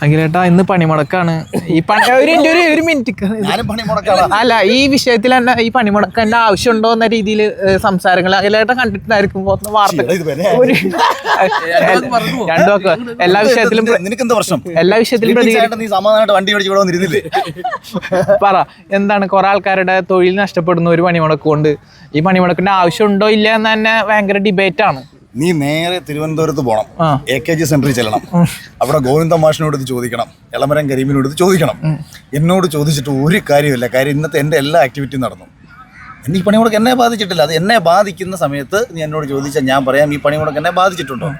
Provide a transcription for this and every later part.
അഖിലേട്ടാ ഇന്ന് പണിമുടക്കാണ്. ഈ ഒരു മിനിറ്റ് അല്ല, ഈ വിഷയത്തിൽ തന്നെ ഈ പണിമുടക്കന്റെ ആവശ്യമുണ്ടോ എന്ന രീതിയിൽ സംസാരങ്ങൾ അഖിലേട്ടൻ കണ്ടിട്ടുണ്ടായിരിക്കും വാർത്ത. രണ്ടുമൊക്കെ എല്ലാ വിഷയത്തിലും പറ എന്താണ് കുറെ ആൾക്കാരുടെ തൊഴിൽ നഷ്ടപ്പെടുന്ന ഒരു പണിമുടക്ക് കൊണ്ട് ഈ പണിമുടക്കിന്റെ ആവശ്യമുണ്ടോ ഇല്ല എന്ന് തന്നെ ഭയങ്കര ഡിബേറ്റ് ആണ്. നീ നേരെ തിരുവനന്തപുരത്ത് പോകണം, AKG സെന്ററിൽ ചെല്ലണം, അവിടെ ഗോവിന്ദ മാഷിനോട് ഇത് ചോദിക്കണം, എളമരം കരീമിനോട് ഇത് ചോദിക്കണം. എന്നോട് ചോദിച്ചിട്ട് ഒരു കാര്യമില്ല. കാര്യം ഇന്നത്തെ എൻ്റെ എല്ലാ ആക്ടിവിറ്റിയും നടന്നു. ഈ പണിമുടക്ക് എന്നെ ബാധിച്ചിട്ടില്ല. അത് എന്നെ ബാധിക്കുന്ന സമയത്ത് നീ എന്നോട് ചോദിച്ചാൽ ഞാൻ പറയാം ഈ പണിമുടക്ക് എന്നെ ബാധിച്ചിട്ടുണ്ടോ.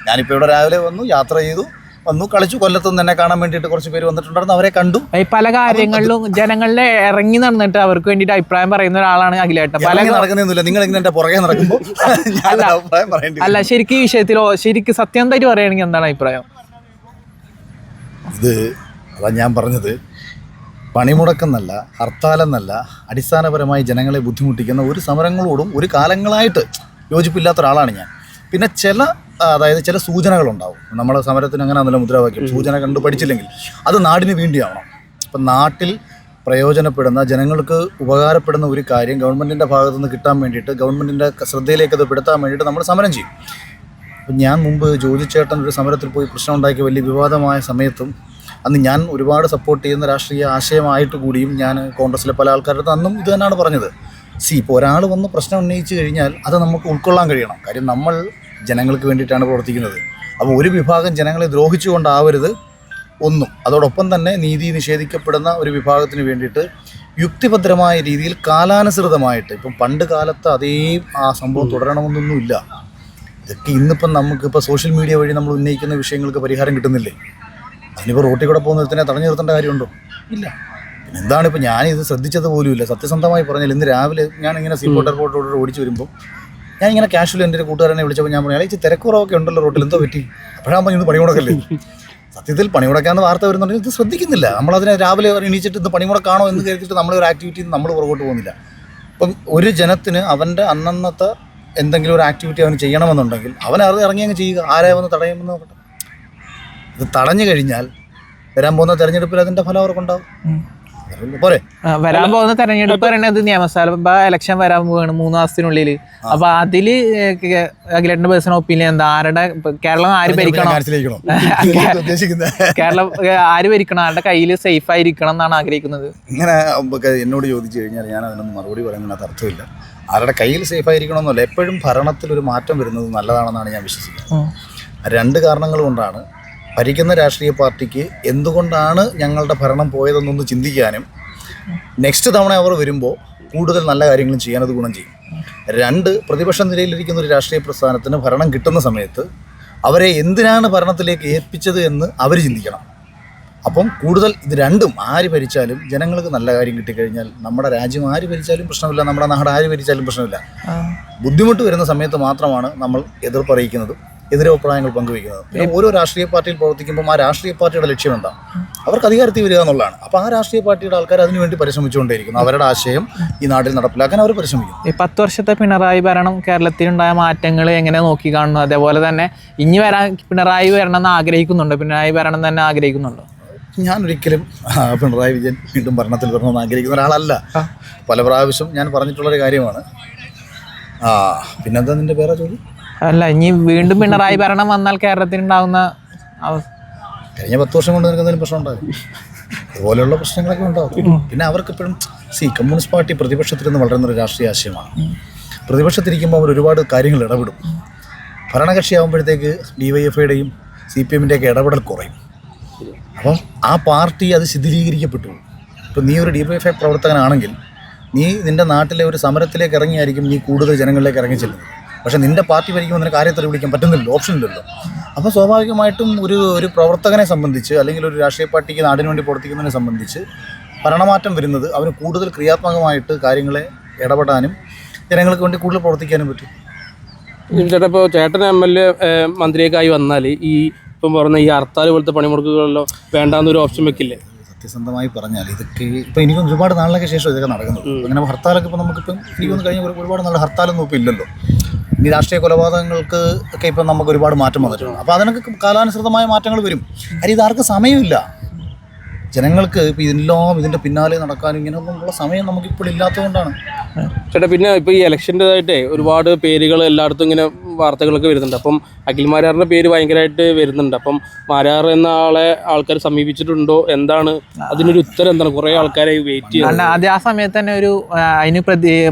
ഞാനിപ്പോൾ ഇവിടെ രാവിലെ വന്നു, യാത്ര ചെയ്തു, വന്നു, കളിച്ചു. കൊല്ലത്തുനിന്ന് എന്നെ കാണാൻ വേണ്ടിയിട്ട് കുറച്ച് പേര് വന്നിട്ടുണ്ടായിരുന്നു, അവരെ കണ്ടു. പല കാര്യങ്ങളിലും ജനങ്ങളിലെ ഇറങ്ങി നടന്നിട്ട് അവർക്ക് വേണ്ടിയിട്ട് അഭിപ്രായം പറയുന്ന ഒരാളാണ് അഖിലേട്ടൻ. നടക്കുന്നൊന്നുമില്ല, നിങ്ങൾ ഇങ്ങനെ എന്റെ പുറകെ നടക്കുമ്പോൾ അഭിപ്രായം പറയേണ്ടി. അല്ല, ശരിക്കും ഈ വിഷയത്തിലോ ശരിക്കും സത്യമായിട്ട് പറയുകയാണെങ്കിൽ എന്താണ് അഭിപ്രായം? ഇത് അതാ ഞാൻ പറഞ്ഞത്, പണിമുടക്കെന്നല്ല, ഹർത്താലെന്നല്ല, അടിസ്ഥാനപരമായി ജനങ്ങളെ ബുദ്ധിമുട്ടിക്കുന്ന ഒരു സമരങ്ങളോടും ഒരു കാലങ്ങളായിട്ട് യോജിപ്പില്ലാത്ത ഒരാളാണ് ഞാൻ. പിന്നെ ചില സൂചനകളുണ്ടാവും. നമ്മുടെ സമരത്തിന് അങ്ങനെ നല്ല മുദ്രാവാക്യം, സൂചന കണ്ടു പഠിച്ചില്ലെങ്കിൽ അത് നാടിന് വേണ്ടിയാവണം. ഇപ്പം നാട്ടിൽ പ്രയോജനപ്പെടുന്ന, ജനങ്ങൾക്ക് ഉപകാരപ്പെടുന്ന ഒരു കാര്യം ഗവൺമെൻറ്റിൻ്റെ ഭാഗത്തു നിന്ന് കിട്ടാൻ വേണ്ടിയിട്ട്, ഗവൺമെൻറ്റിൻ്റെ ശ്രദ്ധയിലേക്ക് അത് പെടുത്താൻ വേണ്ടിയിട്ട് നമ്മൾ സമരം ചെയ്യും. അപ്പം ഞാൻ മുമ്പ് ജോജിച്ചേട്ടൻ ഒരു സമരത്തിൽ പോയി പ്രശ്നം ഉണ്ടാക്കി വലിയ വിവാദമായ സമയത്തും അന്ന് ഞാൻ ഒരുപാട് സപ്പോർട്ട് ചെയ്യുന്ന രാഷ്ട്രീയ ആശയമായിട്ട് കൂടിയും ഞാൻ കോൺഗ്രസ്സിലെ പല ആൾക്കാരുടെ അന്നും ഇത് തന്നെയാണ് പറഞ്ഞത്. ഇപ്പോൾ ഒരാൾ വന്ന് പ്രശ്നം ഉന്നയിച്ചു കഴിഞ്ഞാൽ അത് നമുക്ക് ഉൾക്കൊള്ളാൻ കഴിയണം. കാര്യം നമ്മൾ ജനങ്ങൾക്ക് വേണ്ടിയിട്ടാണ് പ്രവർത്തിക്കുന്നത്. അപ്പോൾ ഒരു വിഭാഗം ജനങ്ങളെ ദ്രോഹിച്ചുകൊണ്ടാവരുത് ഒന്നും. അതോടൊപ്പം തന്നെ നീതി നിഷേധിക്കപ്പെടുന്ന ഒരു വിഭാഗത്തിന് വേണ്ടിയിട്ട് യുക്തിഭദ്രമായ രീതിയിൽ കാലാനുസൃതമായിട്ട്, ഇപ്പം പണ്ട് കാലത്ത് അതേ ആ സംഭവം തുടരണമെന്നൊന്നുമില്ല. ഇതൊക്കെ ഇന്നിപ്പം നമുക്കിപ്പോൾ സോഷ്യൽ മീഡിയ വഴി നമ്മൾ ഉന്നയിക്കുന്ന വിഷയങ്ങൾക്ക് പരിഹാരം കിട്ടുന്നില്ലേ? അതിനിപ്പോൾ റോട്ടിൽ കൂടെ പോകുന്നതിനെ തടഞ്ഞു നിർത്തേണ്ട കാര്യമുണ്ടോ? ഇല്ല. പിന്നെ എന്താണ് ഇപ്പോൾ ഞാനിത് ശ്രദ്ധിച്ചത് പോലുമില്ല. സത്യസന്ധമായി പറഞ്ഞാൽ ഇന്ന് രാവിലെ ഞാനിങ്ങനെ സീപോർട്ട് എയർപോർട്ടിലൂടെ ഓടിച്ചു വരുമ്പോൾ ഞാനിങ്ങനെ കാഷ്വലി എൻ്റെ ഒരു കൂട്ടുകാരനെ വിളിച്ചപ്പോൾ ഞാൻ പറഞ്ഞു, തിരക്കുറവൊക്കെ ഉണ്ടല്ലോ റോട്ടിൽ, എന്തോ പറ്റി? അപ്പോഴാകുമ്പോൾ ഇന്ന് പണിമുടക്കല്ലേ. സത്യത്തിൽ പണിമുടക്കാന്ന് വാർത്ത വരുന്നുണ്ടെങ്കിൽ ഇത് ശ്രദ്ധിക്കുന്നില്ല. നമ്മളതിനെ രാവിലെ എണീച്ചിട്ട് ഇത് പണിമുടക്കാണോ എന്ന് കരുതിയിട്ട് നമ്മളൊരു ആക്ടിവിറ്റി നമ്മൾ പുറകോട്ട് പോകുന്നില്ല. അപ്പം ഒരു ജനത്തിന് അവൻ്റെ അന്നന്നത്തെ എന്തെങ്കിലും ഒരു ആക്ടിവിറ്റി അവന് ചെയ്യണമെന്നുണ്ടെങ്കിൽ അവൻ അത് ഇറങ്ങി അങ്ങ് ചെയ്യുക. ആരെ വന്ന് തടയുമെന്ന് നോക്കട്ടെ. ഇത് തടഞ്ഞു കഴിഞ്ഞാൽ വരാൻ പോകുന്ന തെരഞ്ഞെടുപ്പിൽ അതിൻ്റെ ഫലം അവർക്കുണ്ടാവും. പോരെ, വരാൻ പോകുന്ന തെരഞ്ഞെടുപ്പ് പറയുന്നത് നിയമസഭ ഇലക്ഷൻ വരാൻ പോവാണ് 3 മാസത്തിനുള്ളിൽ. അപ്പൊ അതില് അഖിലേട്ടന്റെ പേഴ്സണൽ ഒപ്പീനിയൻ എന്താ? കേരളം ആര് ഭരിക്കണം? കേരളം ആര് ഭരിക്കണം? ആരുടെ കയ്യിൽ സേഫ് ആയിരിക്കണം എന്നാണ് ആഗ്രഹിക്കുന്നത്? ഇങ്ങനെ എന്നോട് ചോദിച്ചു കഴിഞ്ഞാൽ ഞാൻ അതിനൊന്നും മറുപടി പറയുന്നതിനകത്ത് അർത്ഥമില്ല. ആരുടെ കയ്യിൽ സേഫ് ആയിരിക്കണമെന്നല്ല, എപ്പോഴും ഭരണത്തിൽ ഒരു മാറ്റം വരുന്നത് നല്ലതാണെന്നാണ് ഞാൻ വിശ്വസിക്കുന്നത്. 2 കാരണങ്ങൾ കൊണ്ടാണ്. ഭരിക്കുന്ന രാഷ്ട്രീയ പാർട്ടിക്ക് എന്തുകൊണ്ടാണ് ഞങ്ങളുടെ ഭരണം പോയതെന്നൊന്ന് ചിന്തിക്കാനും, നെക്സ്റ്റ് തവണ അവർ വരുമ്പോൾ കൂടുതൽ നല്ല കാര്യങ്ങളും ചെയ്യാനത് ഗുണം ചെയ്യും. 2, പ്രതിപക്ഷ നിലയിലിരിക്കുന്ന ഒരു രാഷ്ട്രീയ പ്രസ്ഥാനത്തിന് ഭരണം കിട്ടുന്ന സമയത്ത് അവരെ എന്തിനാണ് ഭരണത്തിലേക്ക് ഏൽപ്പിച്ചത് എന്ന് അവർ ചിന്തിക്കണം. അപ്പം കൂടുതൽ ഇത് രണ്ടും ആര് ഭരിച്ചാലും ജനങ്ങൾക്ക് നല്ല കാര്യം കിട്ടിക്കഴിഞ്ഞാൽ നമ്മുടെ രാജ്യം ആര് ഭരിച്ചാലും പ്രശ്നമില്ല, നമ്മുടെ നാട് ആര് ഭരിച്ചാലും പ്രശ്നമില്ല. ബുദ്ധിമുട്ട് വരുന്ന സമയത്ത് മാത്രമാണ് നമ്മൾ എതിർപ്പറിയിക്കുന്നതും എതിരഭിപ്രായങ്ങൾ പങ്കുവയ്ക്കുന്നത്. പിന്നെ ഓരോ രാഷ്ട്രീയ പാർട്ടിയിൽ പ്രവർത്തിക്കുമ്പോൾ ആ രാഷ്ട്രീയ പാർട്ടിയുടെ ലക്ഷ്യം എന്താ? അവർക്ക് അധികാരത്തിൽ വരിക എന്നുള്ളതാണ്. അപ്പോൾ ആ രാഷ്ട്രീയ പാർട്ടിയുടെ ആൾക്കാർ അതിനുവേണ്ടി പരിശ്രമിച്ചുകൊണ്ടേയിരിക്കുന്നു. അവരുടെ ആശയം ഈ നാട്ടിൽ നടപ്പിലാക്കാൻ അവർ പരിശ്രമിക്കും. ഈ 10 വർഷത്തെ പിണറായി ഭരണം കേരളത്തിലുണ്ടായ മാറ്റങ്ങൾ എങ്ങനെ നോക്കി കാണുന്നു? അതേപോലെ തന്നെ ഇനി വരാൻ പിണറായി വരണം എന്ന് ആഗ്രഹിക്കുന്നുണ്ട്? പിണറായി ഭരണം തന്നെ ആഗ്രഹിക്കുന്നുണ്ടോ? ഞാൻ ഒരിക്കലും പിണറായി വിജയൻ വീണ്ടും ഭരണത്തിൽ വരണമെന്ന് ആഗ്രഹിക്കുന്ന ഒരാളല്ല. പല പ്രാവശ്യം ഞാൻ പറഞ്ഞിട്ടുള്ളൊരു കാര്യമാണ്. പിന്നെന്താ നിന്റെ പേരാ ചോദ്യം? അല്ല, ഇനി വീണ്ടും പിണറായി ഭരണം വന്നാൽ കേരളത്തിലുണ്ടാകുന്ന കഴിഞ്ഞ 10 വർഷം കൊണ്ട് നിനക്ക് എന്തെങ്കിലും പ്രശ്നം ഉണ്ടാകും? അതുപോലെയുള്ള പ്രശ്നങ്ങളൊക്കെ ഉണ്ടാകും. പിന്നെ അവർക്കെപ്പോഴും കമ്മ്യൂണിസ്റ്റ് പാർട്ടി പ്രതിപക്ഷത്തിരുന്ന് വളരുന്നൊരു രാഷ്ട്രീയ ആശയമാണ്. പ്രതിപക്ഷത്തിരിക്കുമ്പോൾ അവർ ഒരുപാട് കാര്യങ്ങൾ ഇടപെടും. ഭരണകക്ഷിയാകുമ്പോഴത്തേക്ക് DYFIയുടെയും CPMൻ്റെയൊക്കെ ഇടപെടൽ കുറയും. അപ്പം ആ പാർട്ടി അത് ശിഥിലീകരിക്കപ്പെട്ടു. ഇപ്പം നീ ഒരു DYFI പ്രവർത്തകനാണെങ്കിൽ നിൻ്റെ നാട്ടിലെ ഒരു സമരത്തിലേക്ക് ഇറങ്ങിയായിരിക്കും നീ കൂടുതൽ ജനങ്ങളിലേക്ക് ഇറങ്ങി ചെല്ലുന്നത്. പക്ഷേ നിൻ്റെ പാർട്ടി ഭരിക്കുമ്പോൾ നിനക്ക് കാര്യത്തിൽ വിളിക്കാൻ പറ്റുന്നില്ലല്ലോ, ഓപ്ഷൻ ഇല്ലല്ലോ. അപ്പോൾ സ്വാഭാവികമായിട്ടും ഒരു പ്രവർത്തകനെ സംബന്ധിച്ച് അല്ലെങ്കിൽ ഒരു രാഷ്ട്രീയ പാർട്ടിക്ക് നാടിന് വേണ്ടി പ്രവർത്തിക്കുന്നതിനെ സംബന്ധിച്ച് ഭരണമാറ്റം വരുന്നത് അവന് കൂടുതൽ ക്രിയാത്മകമായിട്ട് കാര്യങ്ങളെ ഇടപെടാനും ജനങ്ങൾക്ക് വേണ്ടി കൂടുതൽ പ്രവർത്തിക്കാനും പറ്റും. ചേട്ടാ, ഇപ്പോൾ ചേട്ടൻ MLA മന്ത്രിയൊക്കെയായി വന്നാൽ ഈ ഇപ്പം പറഞ്ഞ ഈ ഹർത്താൽ പോലത്തെ പണിമുടക്കുകളല്ലോ വേണ്ടാന്നൊരു ഓപ്ഷൻ വെക്കില്ലേ? സത്യസന്ധമായി പറഞ്ഞാൽ ഇതൊക്കെ ഇപ്പോൾ എനിക്കും ഒരുപാട് നാളിനൊക്കെ ശേഷം ഇതൊക്കെ നടക്കുന്നത്. അങ്ങനെ ഹർത്താലൊക്കെ ഇപ്പോൾ നമുക്കിപ്പം എനിക്കൊന്ന് കഴിഞ്ഞ ഒരുപാട് നാൾ ഹർത്താലൊന്നും ഇപ്പോൾ ഇല്ലല്ലോ. ഇനി രാഷ്ട്രീയ കൊലപാതകങ്ങൾക്ക് ഒക്കെ ഇപ്പം നമുക്ക് ഒരുപാട് മാറ്റം വന്നിട്ടുണ്ട്. അപ്പോൾ അതിനൊക്കെ കാലാനുസൃതമായ മാറ്റങ്ങൾ വരും. കാര്യം ഇതാർക്കും സമയമില്ല. ജനങ്ങൾക്ക് ഇപ്പോൾ ഇതിൻ്റെ പിന്നാലെ നടക്കാനും ഇങ്ങനെയൊന്നുമുള്ള സമയം നമുക്കിപ്പോൾ ഇല്ലാത്തതുകൊണ്ടാണ്. ചേട്ടാ, പിന്നെ ഇപ്പോൾ ഈ ഇലക്ഷൻ്റെതായിട്ടേ ഒരുപാട് പേരുകൾ എല്ലായിടത്തും ഇങ്ങനെ വാർത്തകളൊക്കെ വരുന്നുണ്ട്. അപ്പം അഖിൽ മാരാറിൻ്റെ പേര് ഭയങ്കരമായിട്ട് വരുന്നുണ്ട്. അപ്പം മാരാർ എന്ന ആൾക്കാർ സമീപിച്ചിട്ടുണ്ടോ? എന്താണ് അതിനൊരു ഉത്തരം? എന്താണ് കുറേ ആൾക്കാരെ വെയിറ്റ് ചെയ്യുന്നത്? ആദ്യം ആ സമയത്ത് തന്നെ ഒരു അതിന്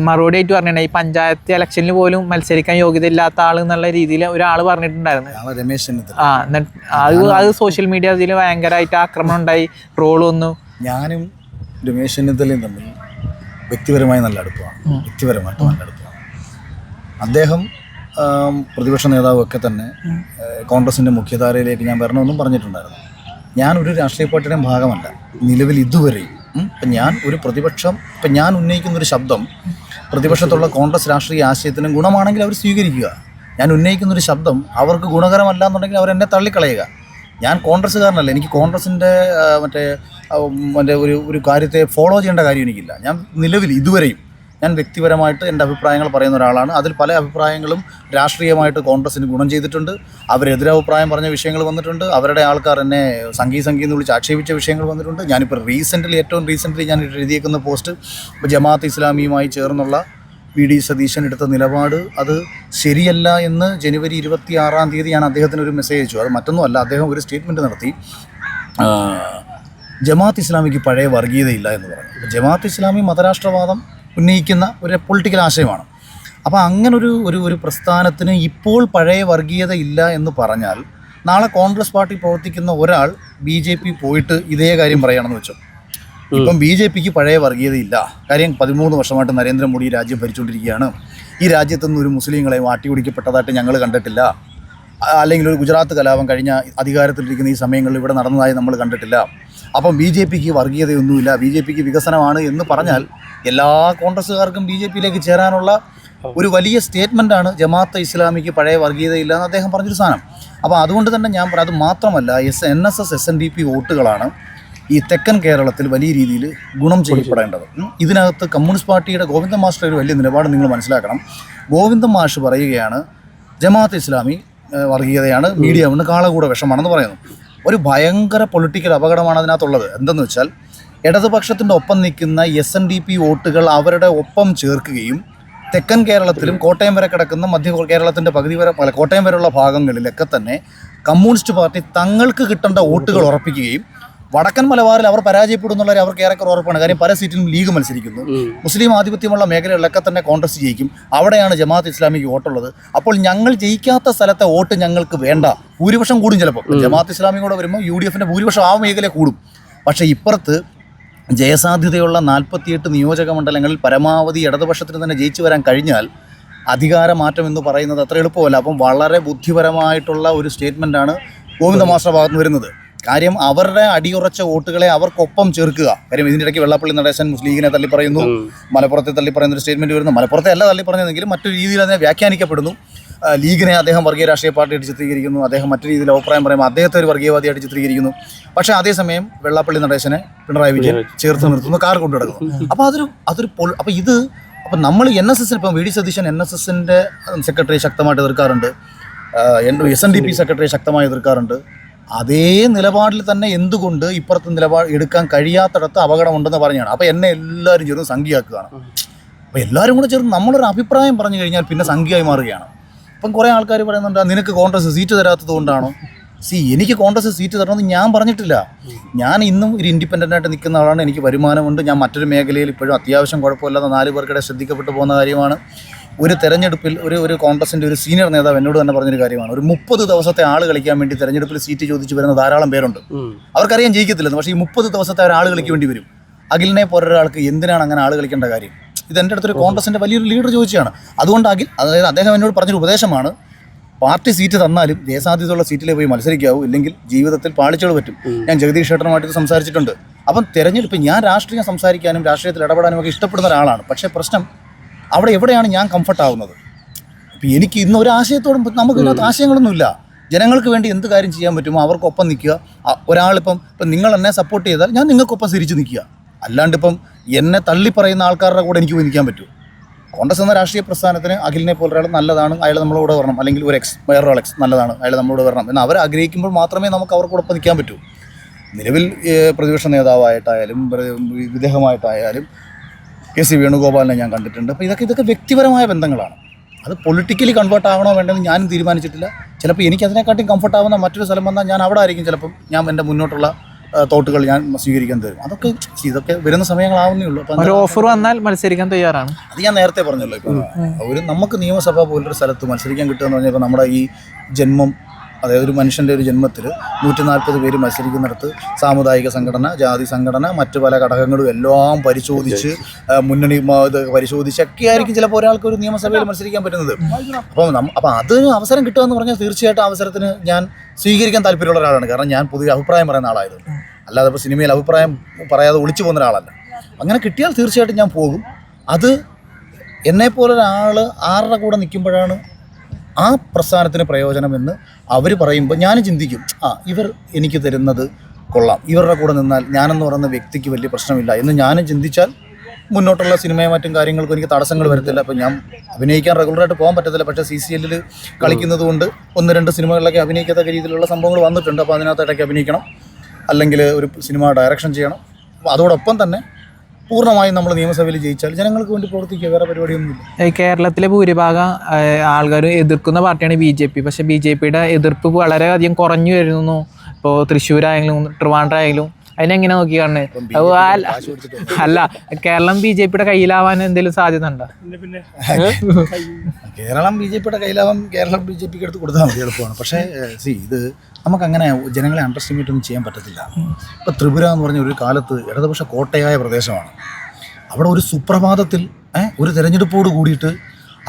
മറുപടി ആയിട്ട് പറഞ്ഞിട്ടുണ്ട്, ഈ പഞ്ചായത്ത് ഇലക്ഷനിൽ പോലും മത്സരിക്കാൻ യോഗ്യത ഇല്ലാത്ത ആൾ എന്നുള്ള രീതിയിൽ ഒരാൾ പറഞ്ഞിട്ടുണ്ടായിരുന്നു. രമേശ് ചെന്നിത്തല. അത് സോഷ്യൽ മീഡിയ അതിൽ ഭയങ്കരമായിട്ട് ആക്രമണം ഉണ്ടായി, ട്രോൾ വന്നു. ഞാനും രമേശ് ചെന്നിത്തലയും തമ്മിൽ വ്യക്തിപരമായി നല്ല അടുപ്പമാണ്. വ്യക്തിപരമായിട്ട് നല്ല അടുപ്പമാണ്. അദ്ദേഹം പ്രതിപക്ഷ നേതാവൊക്കെ തന്നെ കോൺഗ്രസിൻ്റെ മുഖ്യധാരയിലേക്ക് ഞാൻ വരണമെന്നും പറഞ്ഞിട്ടുണ്ടായിരുന്നു. ഞാൻ ഒരു രാഷ്ട്രീയ പാർട്ടിയുടെയും ഭാഗമല്ല നിലവിൽ ഇതുവരെയും. ഇപ്പം ഞാൻ ഒരു ഇപ്പം ഞാൻ ഉന്നയിക്കുന്നൊരു ശബ്ദം പ്രതിപക്ഷത്തുള്ള കോൺഗ്രസ് രാഷ്ട്രീയ ആശയത്തിനും ഗുണമാണെങ്കിൽ അവർ സ്വീകരിക്കുക. ഞാൻ ഉന്നയിക്കുന്നൊരു ശബ്ദം അവർക്ക് ഗുണകരമല്ല എന്നുണ്ടെങ്കിൽ അവരെന്നെ തള്ളിക്കളയുക. ഞാൻ കോൺഗ്രസ്സുകാരനല്ല. എനിക്ക് കോൺഗ്രസിൻ്റെ മറ്റേ ഒരു കാര്യത്തെ ഫോളോ ചെയ്യേണ്ട കാര്യം എനിക്കില്ല. ഞാൻ നിലവിൽ ഇതുവരെയും ഞാൻ വ്യക്തിപരമായിട്ട് എൻ്റെ അഭിപ്രായങ്ങൾ പറയുന്ന ഒരാളാണ്. അതിൽ പല അഭിപ്രായങ്ങളും രാഷ്ട്രീയമായിട്ട് കോൺഗ്രസ്സിന് ഗുണം ചെയ്തിട്ടുണ്ട്. അവരെതിരഭിപ്രായം പറഞ്ഞ വിഷയങ്ങൾ വന്നിട്ടുണ്ട്. അവരുടെ ആൾക്കാർ എന്നെ സംഘി എന്ന് വിളിച്ച് ആക്ഷേപിച്ച വിഷയങ്ങൾ വന്നിട്ടുണ്ട്. ഞാനിപ്പോൾ ഏറ്റവും റീസെൻ്റ്ലി ഞാൻ എഴുതിയേക്കുന്ന പോസ്റ്റ് ഇപ്പോൾ ജമാഅത്ത് ഇസ്ലാമിയുമായി ചേർന്നുള്ള വി.ഡി. സതീശൻ എടുത്ത നിലപാട് അത് ശരിയല്ല എന്ന് ജനുവരി 26 ഞാൻ അദ്ദേഹത്തിന് ഒരു മെസ്സേജ് അയച്ചു. അത് മറ്റൊന്നുമല്ല, അദ്ദേഹം ഒരു സ്റ്റേറ്റ്മെൻറ്റ് നടത്തി, ജമാഅത്ത് ഇസ്ലാമിക്ക് പഴയ വർഗീയതയില്ല എന്ന് പറഞ്ഞു. ജമാഅത്ത് ഇസ്ലാമി മതരാഷ്ട്രവാദം ഉന്നയിക്കുന്ന ഒരു പൊളിറ്റിക്കൽ ആശയമാണ്. അപ്പോൾ അങ്ങനൊരു ഒരു പ്രസ്ഥാനത്തിന് ഇപ്പോൾ പഴയ വർഗീയത ഇല്ല എന്ന് പറഞ്ഞാൽ നാളെ കോൺഗ്രസ് പാർട്ടി പ്രവർത്തിക്കുന്ന ഒരാൾ BJP പോയിട്ട് ഇതേ കാര്യം പറയുകയാണെന്ന് വെച്ചോ. ഇപ്പം BJPക്ക് പഴയ വർഗീയതയില്ല. കാര്യം 13 വർഷമായിട്ട് നരേന്ദ്രമോദി രാജ്യം ഭരിച്ചുകൊണ്ടിരിക്കുകയാണ്. ഈ രാജ്യത്തുനിന്ന് ഒരു മുസ്ലിങ്ങളെ വാട്ടിയൊടിക്കപ്പെട്ടതായിട്ട് ഞങ്ങൾ കണ്ടിട്ടില്ല. അല്ലെങ്കിൽ ഒരു ഗുജറാത്ത് കലാപം കഴിഞ്ഞ അധികാരത്തിലിരിക്കുന്ന ഈ സമയങ്ങളിൽ ഇവിടെ നടന്നതായി നമ്മൾ കണ്ടിട്ടില്ല. അപ്പം BJPക്ക് വർഗീയതയൊന്നുമില്ല, BJPക്ക് വികസനമാണ് എന്ന് പറഞ്ഞാൽ എല്ലാ കോൺഗ്രസ്സുകാർക്കും BJPയിലേക്ക് ചേരാനുള്ള ഒരു വലിയ സ്റ്റേറ്റ്മെൻറ്റാണ് ജമാഅത്തെ ഇസ്ലാമിക്ക് പഴയ വർഗീയതയില്ല എന്ന് അദ്ദേഹം പറഞ്ഞൊരു സാധനം. അപ്പോൾ അതുകൊണ്ട് തന്നെ ഞാൻ അത് മാത്രമല്ല, NSS SNDP വോട്ടുകളാണ് ഈ തെക്കൻ കേരളത്തിൽ വലിയ രീതിയിൽ ഗുണം ചെയ്യപ്പെടേണ്ടത്. ഇതിനകത്ത് കമ്മ്യൂണിസ്റ്റ് പാർട്ടിയുടെ ഗോവിന്ദൻ മാസ്റ്റർ ഒരു വലിയ നിലപാട് നിങ്ങൾ മനസ്സിലാക്കണം. ഗോവിന്ദൻ മാഷ് പറയുകയാണ് ജമാഅത്ത് ഇസ്ലാമി വർഗീയതയാണ്, മീഡിയ ഒന്ന് കാളകൂട വിഷമാണെന്ന് പറയുന്നു. ഒരു ഭയങ്കര പൊളിറ്റിക്കൽ അപകടമാണ് അതിനകത്തുള്ളത്. എന്തെന്ന് വെച്ചാൽ ഇടതുപക്ഷത്തിൻ്റെ ഒപ്പം നിൽക്കുന്ന SNDP വോട്ടുകൾ അവരുടെ ഒപ്പം ചേർക്കുകയും തെക്കൻ കേരളത്തിലും കോട്ടയം വരെ കിടക്കുന്ന മധ്യ കേരളത്തിൻ്റെ പകുതി വരെ കോട്ടയം വരെയുള്ള ഭാഗങ്ങളിലൊക്കെ തന്നെ കമ്മ്യൂണിസ്റ്റ് പാർട്ടി തങ്ങൾക്ക് കിട്ടേണ്ട വോട്ടുകൾ ഉറപ്പിക്കുകയും വടക്കൻ മലബാറിൽ അവർ പരാജയപ്പെടുന്നുള്ളവരെ അവർക്ക് ഏറെക്കുറെ ഉറപ്പാണ്. കാര്യം പല സീറ്റിലും ലീഗ് മത്സരിക്കുന്നു. മുസ്ലിം ആധിപത്യമുള്ള മേഖലകളിലൊക്കെ തന്നെ കോൺഗ്രസ് ജയിക്കും. അവിടെയാണ് ജമാഅത്ത് ഇസ്ലാമിക്ക് വോട്ടുള്ളത്. അപ്പോൾ ഞങ്ങൾ ജയിക്കാത്ത സ്ഥലത്തെ വോട്ട് ഞങ്ങൾക്ക് വേണ്ട. ഭൂരിപക്ഷം കൂടും ചിലപ്പോൾ. ജമാഅത്ത് ഇസ്ലാമി കൂടെ വരുമ്പോൾ UDFൻ്റെ ഭൂരിപക്ഷം ആ മേഖല കൂടും. പക്ഷേ ഇപ്പുറത്ത് ജയസാധ്യതയുള്ള 48 നിയോജക മണ്ഡലങ്ങളിൽ പരമാവധി ഇടതുപക്ഷത്തിന് തന്നെ ജയിച്ചു വരാൻ കഴിഞ്ഞാൽ അധികാരമാറ്റം എന്ന് പറയുന്നത് അത്ര എളുപ്പമല്ല. അപ്പം വളരെ ബുദ്ധിപരമായിട്ടുള്ള ഒരു സ്റ്റേറ്റ്മെൻറ്റാണ് ഗോവിന്ദ മാസ്റ്റർ ഭാഗത്ത് നിന്ന് വരുന്നത്. കാര്യം അവരുടെ അടിയുറച്ച വോട്ടുകളെ അവർക്കൊപ്പം ചേർക്കുക. കാര്യം ഇതിൻ്റെ ഇടയ്ക്ക് വെള്ളാപ്പള്ളി നടേശൻ മുസ്ലിം ലീഗിനെ തള്ളിപ്പറയുന്നു, മലപ്പുറത്തെ തള്ളിപ്പറയുന്ന ഒരു സ്റ്റേറ്റ്മെൻറ്റ് വരുന്നു. മലപ്പുറത്തെ അല്ല തള്ളിപ്പറഞ്ഞതെങ്കിലും മറ്റൊരു രീതിയിൽ അതിനെ വ്യാഖ്യാനിക്കപ്പെടുന്നു. ലീഗിനെ അദ്ദേഹം വർഗീയ രാഷ്ട്രീയ പാർട്ടിയായിട്ട് ചിത്രീകരിക്കുന്നു. അദ്ദേഹം മറ്റു രീതിയിൽ അഭിപ്രായം പറയുമ്പോൾ അദ്ദേഹത്തെ ഒരു വർഗീയവാദിയായിട്ട് ചിത്രീകരിക്കുന്നു. പക്ഷേ അതേസമയം വെള്ളാപ്പള്ളി നടേശനെ പിണറായി വിജയൻ ചേർത്ത് നിർത്തുന്നു, കാർ കൊണ്ടു കിടക്കുന്നു. അപ്പോൾ അപ്പോൾ നമ്മൾ NSS ഇപ്പം വി.ഡി. സതീശൻ NSSൻ്റെ സെക്രട്ടറി ശക്തമായിട്ട് എതിർക്കാറുണ്ട്, SNDP സെക്രട്ടറി ശക്തമായി എതിർക്കാറുണ്ട്. അതേ നിലപാടിൽ തന്നെ എന്തുകൊണ്ട് ഇപ്പുറത്തെ നിലപാട് എടുക്കാൻ കഴിയാത്തിടത്ത് അപകടമുണ്ടെന്ന് പറഞ്ഞാണ്. അപ്പോൾ എന്നെ എല്ലാവരും ചേർന്ന് സംഖ്യയാക്കുകയാണ്. അപ്പോൾ എല്ലാവരും കൂടെ ചേർന്ന് നമ്മളൊരു അഭിപ്രായം പറഞ്ഞു കഴിഞ്ഞാൽ പിന്നെ സംഖ്യയായി മാറുകയാണ്. ഇപ്പം കുറേ ആൾക്കാർ പറയുന്നുണ്ട് നിനക്ക് കോൺഗ്രസ് സീറ്റ് തരാത്തത് കൊണ്ടാണോ? എനിക്ക് കോൺഗ്രസ് സീറ്റ് തരണമെന്ന് ഞാൻ പറഞ്ഞിട്ടില്ല. ഞാൻ ഇന്നും ഒരു ഇൻഡിപെൻഡൻ്റായിട്ട് നിൽക്കുന്ന ആളാണ്. എനിക്ക് വരുമാനമുണ്ട്. ഞാൻ മറ്റൊരു മേഖലയിൽ ഇപ്പോഴും അത്യാവശ്യം കുഴപ്പമില്ലാതെ 4 പേർക്കിടെ ശ്രദ്ധിക്കപ്പെട്ടു പോകുന്ന കാര്യമാണ്. ഒരു തെരഞ്ഞെടുപ്പിൽ ഒരു കോൺഗ്രസിൻ്റെ ഒരു സീനിയർ നേതാവ് എന്നോട് തന്നെ പറഞ്ഞൊരു കാര്യമാണ്, ഒരു 30 ദിവസത്തെ ആൾ കളിക്കാൻ വേണ്ടി തെരഞ്ഞെടുപ്പിൽ സീറ്റ് ചോദിച്ച് വരുന്ന ധാരാളം പേരുണ്ട്. അവർക്കറിയാം ജയിക്കത്തില്ലെന്ന്. പക്ഷേ ഈ 30 ദിവസത്തെ ആൾ കളിക്ക് വേണ്ടി വരും. അഖിലിനെ പോലൊരാൾക്ക് എന്തിനാണ് അങ്ങനെ ആൾ കളിക്കേണ്ട കാര്യം? ഇത് എൻ്റെ അടുത്തൊരു കോൺഗ്രസിൻ്റെ വലിയൊരു ലീഡർ ചോദിച്ചാണ്. അതുകൊണ്ട് അതായത് അദ്ദേഹം എന്നോട് പറഞ്ഞൊരു ഉപദേശമാണ്, പാർട്ടി സീറ്റ് തന്നാലും ജയസാധ്യതയുള്ള സീറ്റിലേ പോയി മത്സരിക്കാവൂ, ഇല്ലെങ്കിൽ ജീവിതത്തിൽ പാളിച്ചകൾ പറ്റും. ഞാൻ ജഗദീഷ് ചേട്ടനുമായിട്ട് സംസാരിച്ചിട്ടുണ്ട്. അപ്പം തെരഞ്ഞെടുപ്പ് ഞാൻ രാഷ്ട്രീയം സംസാരിക്കാനും രാഷ്ട്രീയത്തിൽ ഇടപെടാനും ഒക്കെ ഇഷ്ടപ്പെടുന്ന ഒരാളാണ്. പക്ഷേ പ്രശ്നം അവിടെ എവിടെയാണ് ഞാൻ കംഫർട്ട് ആവുന്നത്? ഇപ്പം എനിക്ക് ഇന്ന് ഒരു ആശയത്തോടും നമുക്ക് ഇതിനകത്ത് ആശയങ്ങളൊന്നുമില്ല. ജനങ്ങൾക്ക് വേണ്ടി എന്ത് കാര്യം ചെയ്യാൻ പറ്റുമോ അവർക്കൊപ്പം നിൽക്കുക. ഒരാളിപ്പം നിങ്ങൾ എന്നെ സപ്പോർട്ട് ചെയ്താൽ ഞാൻ നിങ്ങൾക്കൊപ്പം തിരിച്ച് നിൽക്കുക. അല്ലാണ്ട് ഇപ്പം എന്നെ തള്ളി പറയുന്ന ആൾക്കാരുടെ കൂടെ എനിക്ക് പോയി നിൽക്കാൻ പറ്റുമോ? കോൺഗ്രസ് എന്ന രാഷ്ട്രീയ പ്രസ്ഥാനത്തിന് അഖിലിനെ പോലെ ഒരാൾ നല്ലതാണ്, അയാൾ നമ്മളോട് വരണം, അല്ലെങ്കിൽ വേറൊരാൾ എക്സ് നല്ലതാണ്, അയാൾ നമ്മളോട് വരണം എന്ന് അവർ ആഗ്രഹിക്കുമ്പോൾ മാത്രമേ നമുക്ക് അവർക്കൊപ്പം നിൽക്കാൻ പറ്റൂ. നിലവിൽ പ്രതിപക്ഷ നേതാവായിട്ടായാലും വിദേഹമായിട്ടായാലും KC വേണുഗോപാലിനെ ഞാൻ കണ്ടിട്ടുണ്ട്. അപ്പോൾ ഇതൊക്കെ വ്യക്തിപരമായ ബന്ധങ്ങളാണ്. അത് പൊളിറ്റിക്കലി കൺവേർട്ട് ആവണോ വേണ്ടെന്ന് ഞാനും തീരുമാനിച്ചിട്ടില്ല. ചിലപ്പോൾ എനിക്ക് അതിനെക്കാട്ടി കംഫർട്ട് ആവുന്ന മറ്റൊരു സ്ഥലം വന്നാൽ ഞാൻ അവിടെ ആയിരിക്കും ചിലപ്പം എൻ്റെ മുന്നോട്ടുള്ള തോട്ടുകൾ ഞാൻ സ്വീകരിക്കാൻ തരും. ഇതൊക്കെ വരുന്ന സമയങ്ങളാവുന്നേ ഉള്ളൂ. അപ്പം ഒരു ഓഫർ വന്നാൽ മത്സരിക്കാൻ തയ്യാറാണ്. അത് ഞാൻ നേരത്തെ പറഞ്ഞല്ലോ. ഇപ്പോൾ നമുക്ക് നിയമസഭ പോലൊരു സ്ഥലത്ത് മത്സരിക്കാൻ കിട്ടുക എന്ന് പറഞ്ഞപ്പോൾ നമ്മുടെ ഈ ജന്മം, അതായത് ഒരു മനുഷ്യൻ്റെ ഒരു ജന്മത്തിൽ 140 പേര് മത്സരിക്കുന്നിടത്ത് സാമുദായിക സംഘടന, ജാതി സംഘടന, മറ്റു പല ഘടകങ്ങളും എല്ലാം പരിശോധിച്ച് മുന്നണി ഇത് പരിശോധിച്ചൊക്കെ ആയിരിക്കും ചിലപ്പോൾ ഒരാൾക്ക് ഒരു നിയമസഭയിൽ മത്സരിക്കാൻ പറ്റുന്നത്. അപ്പോൾ അതിന് അവസരം കിട്ടുക എന്ന് പറഞ്ഞാൽ തീർച്ചയായിട്ടും അവസരത്തിന് ഞാൻ സ്വീകരിക്കാൻ താല്പര്യമുള്ള ഒരാളാണ്. കാരണം ഞാൻ പുതിയ അഭിപ്രായം പറയുന്ന ആളായത്, അല്ലാതെ ഇപ്പോൾ സിനിമയിൽ അഭിപ്രായം പറയാതെ ഒളിച്ചു പോകുന്ന ഒരാളല്ല. അങ്ങനെ കിട്ടിയാൽ തീർച്ചയായിട്ടും ഞാൻ പോകും. അത് എന്നെപ്പോലെ ഒരാൾ ആരുടെ കൂടെ നിൽക്കുമ്പോഴാണ് ആ പ്രസ്ഥാനത്തിന് പ്രയോജനമെന്ന് അവർ പറയുമ്പോൾ ഞാനും ചിന്തിക്കും, ഇവർ എനിക്ക് തരുന്നത് കൊള്ളാം, ഇവരുടെ കൂടെ നിന്നാൽ ഞാനെന്ന് പറയുന്ന വ്യക്തിക്ക് വലിയ പ്രശ്നമില്ല എന്ന് ഞാനും ചിന്തിച്ചാൽ മുന്നോട്ടുള്ള സിനിമയും മറ്റും കാര്യങ്ങൾക്കും എനിക്ക് തടസ്സങ്ങൾ വരത്തില്ല. അപ്പോൾ ഞാൻ അഭിനയിക്കാൻ റെഗുലറായിട്ട് പോകാൻ പറ്റത്തില്ല. പക്ഷേ CCL കളിക്കുന്നത് കൊണ്ട് 1-2 സിനിമകളിലൊക്കെ അഭിനയിക്കത്തക്ക രീതിയിലുള്ള സംഭവങ്ങൾ വന്നിട്ടുണ്ട്. അപ്പോൾ അതിനകത്ത് ഇടയ്ക്ക് അഭിനയിക്കണം, അല്ലെങ്കിൽ ഒരു സിനിമ ഡയറക്ഷൻ ചെയ്യണം. അപ്പോൾ അതോടൊപ്പം തന്നെ പൂർണ്ണമായും നമ്മൾ നിയമസഭയിൽ ജയിച്ചാൽ ജനങ്ങൾക്ക് വേണ്ടി പ്രവർത്തിക്കുക, വേറെ പരിപാടിയൊന്നുമില്ല. കേരളത്തിലെ ഭൂരിഭാഗം ആൾക്കാർ എതിർക്കുന്ന പാർട്ടിയാണ് BJP. പക്ഷേ BJPയുടെ എതിർപ്പ് വളരെയധികം കുറഞ്ഞു വരുന്നു. ഇപ്പോൾ തൃശ്ശൂരായാലും ട്രിവാൻഡ്രം അതിനെങ്ങനെ നോക്കി കാണുന്നത്? അല്ല, കേരളം BJPയുടെ കയ്യിലാവാൻ എന്തെങ്കിലും സാധ്യത ഉണ്ടോ? കേരളം BJPയുടെ കയ്യിലാവാൻ കേരളം BJPക്ക് എടുത്ത് കൊടുത്താൽ മതി, എളുപ്പമാണ്. പക്ഷേ ഇത് നമുക്കങ്ങനെ ജനങ്ങളെ അണ്ടർസ്റ്റിമേറ്റ് ഒന്നും ചെയ്യാൻ പറ്റത്തില്ല. ഇപ്പോൾ ത്രിപുര എന്ന് പറഞ്ഞ ഒരു കാലത്ത് ഇടതുപക്ഷ കോട്ടയായ പ്രദേശമാണ്. അവിടെ ഒരു സുപ്രഭാതത്തിൽ ഒരു തെരഞ്ഞെടുപ്പോട് കൂടിയിട്ട്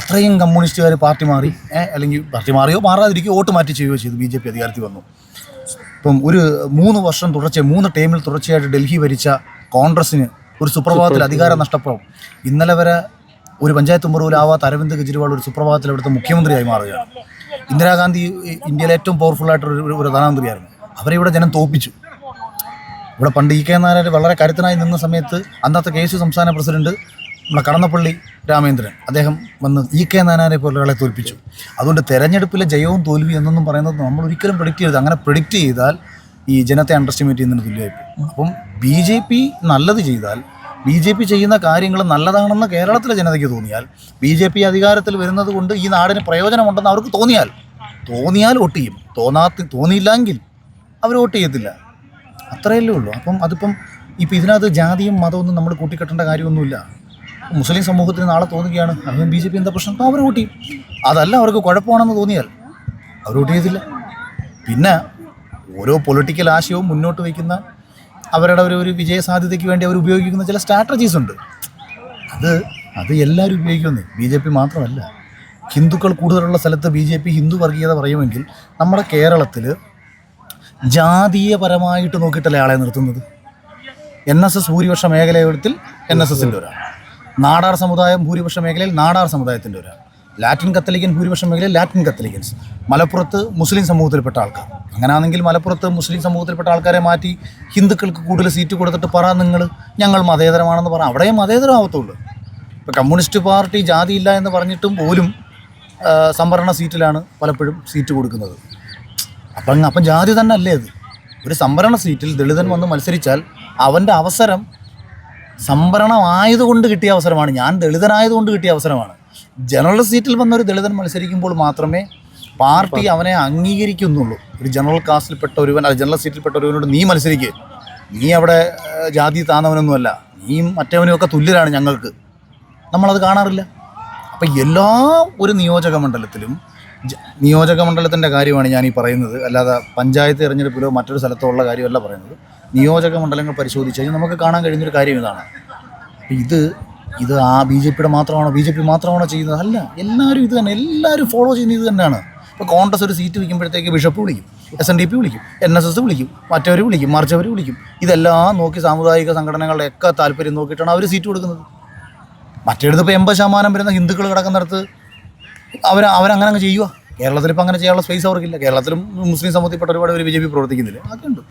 അത്രയും കമ്മ്യൂണിസ്റ്റുകാർ പാർട്ടി മാറി, അല്ലെങ്കിൽ പാർട്ടി മാറിയോ മാറാതിരിക്കുകയോ വോട്ട് മാറ്റി ചെയ്യുകയോ ചെയ്തു. BJP അധികാരത്തിൽ വന്നു. ഇപ്പം ഒരു 3 വർഷം 3 ടേമിൽ തുടർച്ചയായിട്ട് ഡൽഹി ഭരിച്ച കോൺഗ്രസ്സിന് ഒരു സുപ്രഭാതത്തിൽ അധികാരം നഷ്ടപ്പെടും. ഇന്നലെ വരെ ഒരു പഞ്ചായത്ത് മുറിവിലാവാത്ത അരവിന്ദ് കെജ്രിവാൾ ഒരു സുപ്രഭാതത്തിൽ അവിടുത്തെ മുഖ്യമന്ത്രിയായി മാറുകയാണ്. ഇന്ദിരാഗാന്ധി ഇന്ത്യയിലെ ഏറ്റവും പവർഫുള്ളായിട്ടൊരു പ്രധാനമന്ത്രിയായിരുന്നു. അവരെ ഇവിടെ ജനം തോൽപ്പിച്ചു. ഇവിടെ പണ്ട് EK നായർ വളരെ കരുത്തനായി നിന്ന സമയത്ത് അന്നത്തെ KSU സംസ്ഥാന പ്രസിഡന്റ് നമ്മുടെ കടന്നപ്പള്ളി രാമേന്ദ്രൻ അദ്ദേഹം വന്ന് EK നായരെ പോലെ ഒരാളെ തോൽപ്പിച്ചു. അതുകൊണ്ട് തെരഞ്ഞെടുപ്പിലെ ജയവും തോൽവി എന്നൊന്നും പറയുന്നത് നമ്മൾ ഒരിക്കലും പ്രെഡിക്റ്റ് ചെയ്യരുത്. അങ്ങനെ പ്രെഡിക്റ്റ് ചെയ്താൽ ഈ ജനത്തെ അണ്ടർസ്റ്റിമേറ്റ് ചെയ്യുന്നതിന് തുല്യമായിപ്പോകും. അപ്പം BJP നല്ലത് ചെയ്താൽ, BJP ചെയ്യുന്ന കാര്യങ്ങൾ നല്ലതാണെന്ന് കേരളത്തിലെ ജനതയ്ക്ക് തോന്നിയാൽ, BJP അധികാരത്തിൽ വരുന്നത് കൊണ്ട് ഈ നാടിന് പ്രയോജനമുണ്ടെന്ന് അവർക്ക് തോന്നിയാൽ വോട്ട് ചെയ്യും. തോന്നിയില്ലെങ്കിൽ അവർ വോട്ട് ചെയ്യത്തില്ല. അത്രയല്ലേ ഉള്ളൂ. അതിപ്പം ഇതിനകത്ത് ജാതിയും മതമൊന്നും നമ്മൾ കൂട്ടിക്കെട്ടേണ്ട കാര്യമൊന്നുമില്ല. മുസ്ലിം സമൂഹത്തിന് നാളെ തോന്നുകയാണ് അതിന് BJP എന്താ പ്രശ്നം, അപ്പോൾ അവർ വോട്ട് ചെയ്യും. അതല്ല അവർക്ക് കുഴപ്പമാണെന്ന് തോന്നിയാൽ അവർ വോട്ട് ചെയ്തില്ല. പിന്നെ ഓരോ പൊളിറ്റിക്കൽ ആശയവും മുന്നോട്ട് വയ്ക്കുന്ന അവരുടെ ഒരു വിജയ സാധ്യതയ്ക്ക് വേണ്ടി അവർ ഉപയോഗിക്കുന്ന ചില സ്ട്രാറ്റജീസ് ഉണ്ട്. അത് എല്ലാവരും ഉപയോഗിക്കുന്നത്, BJP മാത്രമല്ല. ഹിന്ദുക്കൾ കൂടുതലുള്ള സ്ഥലത്ത് BJP ഹിന്ദു വർഗീയത പറയുമെങ്കിൽ നമ്മുടെ കേരളത്തിൽ ജാതീയപരമായിട്ട് നോക്കിയിട്ടല്ലേ ആളെ നിർത്തുന്നത്. NSS ഭൂരിപക്ഷ മേഖലയിൽ NSSൻ്റെ ഒരാൾ, നാടാർ സമുദായം ഭൂരിപക്ഷ മേഖലയിൽ നാടാർ സമുദായത്തിൻ്റെ ഒരാൾ, ലാറ്റിൻ കത്തലിക്കൻ ഭൂരിപക്ഷ മേഖലയിൽ ലാറ്റിൻ കത്തലിക്കൻസ്, മലപ്പുറത്ത് മുസ്ലിം സമൂഹത്തിൽപ്പെട്ട ആൾക്കാർ. അങ്ങനെയാണെങ്കിൽ മലപ്പുറത്ത് മുസ്ലിം സമൂഹത്തിൽപ്പെട്ട ആൾക്കാരെ മാറ്റി ഹിന്ദുക്കൾക്ക് കൂടുതൽ സീറ്റ് കൊടുത്തിട്ട് ഞങ്ങൾ മതേതരമാണെന്ന് പറ, അവിടെയും മതേതരമാവത്തുള്ളൂ. ഇപ്പോൾ കമ്മ്യൂണിസ്റ്റ് പാർട്ടി ജാതിയില്ല എന്ന് പറഞ്ഞിട്ടും പോലും സംവരണ സീറ്റിലാണ് പലപ്പോഴും സീറ്റ് കൊടുക്കുന്നത്. അപ്പം ജാതി തന്നെ അല്ലേ അത്? ഒരു സംവരണ സീറ്റിൽ ദളിതൻ വന്ന് മത്സരിച്ചാൽ അവൻ്റെ അവസരം സംവരണമായതുകൊണ്ട് കിട്ടിയ അവസരമാണ്, ഞാൻ ദളിതനായതുകൊണ്ട് കിട്ടിയ അവസരമാണ്. ജനറൽ സീറ്റിൽ വന്നൊരു ദളിതൻ മത്സരിക്കുമ്പോൾ മാത്രമേ പാർട്ടി അവനെ അംഗീകരിക്കുന്നുള്ളൂ. ഒരു ജനറൽ കാസ്റ്റിൽപ്പെട്ട ഒരുവൻ, ജനറൽ സീറ്റിൽപ്പെട്ട ഒരുവനോട് നീ മത്സരിക്കുക, നീ അവിടെ ജാതി താന്നവനൊന്നുമല്ല, നീയും മറ്റവനും ഒക്കെ തുല്യരാണ് ഞങ്ങൾക്ക്, നമ്മളത് കാണാറില്ല. അപ്പം എല്ലാ ഒരു നിയോജക മണ്ഡലത്തിൻ്റെ കാര്യമാണ് ഞാൻ ഈ പറയുന്നത്, അല്ലാതെ പഞ്ചായത്ത് തിരഞ്ഞെടുപ്പിലോ മറ്റൊരു സ്ഥലത്തോ ഉള്ള കാര്യമല്ല പറയുന്നത്. നിയോജക മണ്ഡലങ്ങൾ പരിശോധിച്ച് കഴിഞ്ഞാൽ നമുക്ക് കാണാൻ കഴിയുന്നൊരു കാര്യം ഇതാണ്. ഇത് BJP മാത്രമാണോ ചെയ്യുന്നത്? അല്ല, എല്ലാവരും ഇത് തന്നെ, എല്ലാവരും ഫോളോ ചെയ്യുന്നത് ഇത് തന്നെയാണ്. ഇപ്പോൾ കോൺഗ്രസ് ഒരു സീറ്റ് വയ്ക്കുമ്പോഴത്തേക്ക് ബിഷപ്പ് വിളിക്കും, SNDP വിളിക്കും, NSS വിളിക്കും, മറ്റവർ വിളിക്കും, മറിച്ചവർ വിളിക്കും. ഇതെല്ലാം നോക്കി സാമുദായിക സംഘടനകളുടെ ഒക്കെ താല്പര്യം നോക്കിയിട്ടാണ് അവർ സീറ്റ് കൊടുക്കുന്നത്. മറ്റേടത്ത് ഇപ്പോൾ 80% വരുന്ന ഹിന്ദുക്കൾ കിടക്കുന്നിടത്ത് അവരങ്ങനെ ചെയ്യുക. കേരളത്തിൽ ഇപ്പോൾ അങ്ങനെ ചെയ്യാനുള്ള സ്പേസ് അവർക്കില്ല. കേരളത്തിലും മുസ്ലിം സമൂഹത്തിൽപ്പെട്ട ഒരുപാട് BJP പ്രവർത്തിക്കുന്നില്ല, അതൊക്കെ ഉണ്ട്.